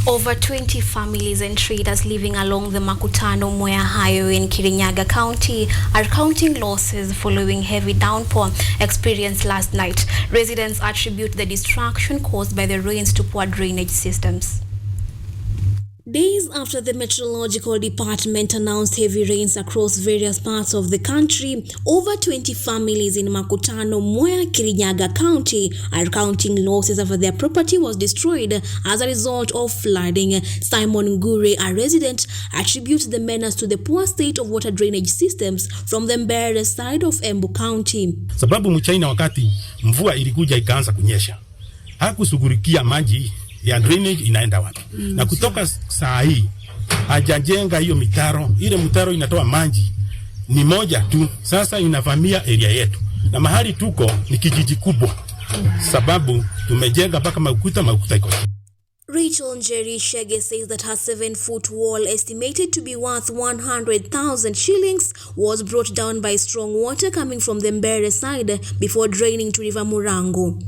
Over 20 families and traders living along the Makutano highway in Kirinyaga County are counting losses following heavy downpour experienced last night. Residents attribute the destruction caused by the rains to poor drainage systems. Days after the Meteorological Department announced heavy rains across various parts of the country, over 20 families in Makutano, Kirinyaga County are counting losses after their property was destroyed as a result of flooding. Simon Gure, a resident, attributes the menace to the poor state of water drainage systems from the Mbere side of Embu County. Sababu mchaina wakati mvua ilikuja ikaanza kunyesha, hakusugurikia maji ya drainage inaenda wapi. Na kutoka saa hii hajajenga hiyo mitaro. Ile mitaro inatoa maji ni moja tu, sasa inavamia area yetu. Na mahali tuko ni kijiji kubwa, sababu tumejenga mpaka makuta iko. Rachel Njeri Shege says that her 7-foot wall, estimated to be worth 100,000 shillings, was brought down by strong water coming from the Mbere side before draining to River Murango.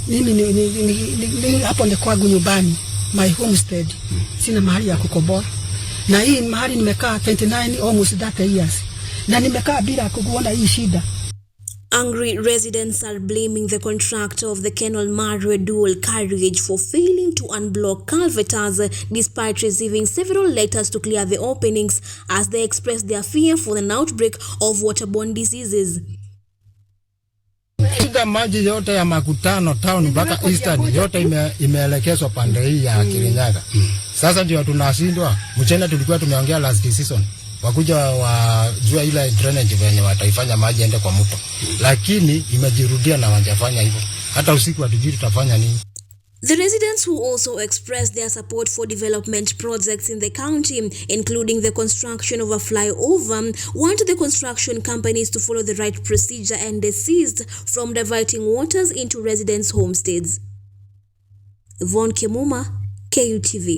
Mimi hapo ndio kwangu nyumbani, my homestead. Sina mahali ya kukoboa. Na hii mahali nimekaa 29 almost 30 years. Na nimekaa bila kuona hii shida. Angry residents are blaming the contractor of the Canal Marwe dual carriage for failing to unblock culverts despite receiving several letters to clear the openings, as they expressed their fear for an outbreak of waterborne diseases. Maji yote ya Makutano town mpaka Eastern yote imeelekezwa pande hii ya Kirinyaga. Sasa ndio tunashindwa. Mchana tulikuwa tumeongea last season wakuja wajua ile drainage venye wataifanya maji ende kwa mto, lakini imejirudia na wajafanya hivyo. Hata usiku hatujui tutafanya nini. The residents who also expressed their support for development projects in the county, including the construction of a flyover, want the construction companies to follow the right procedure and desist from diverting waters into residents' homesteads. Von Kimuma, KUTV.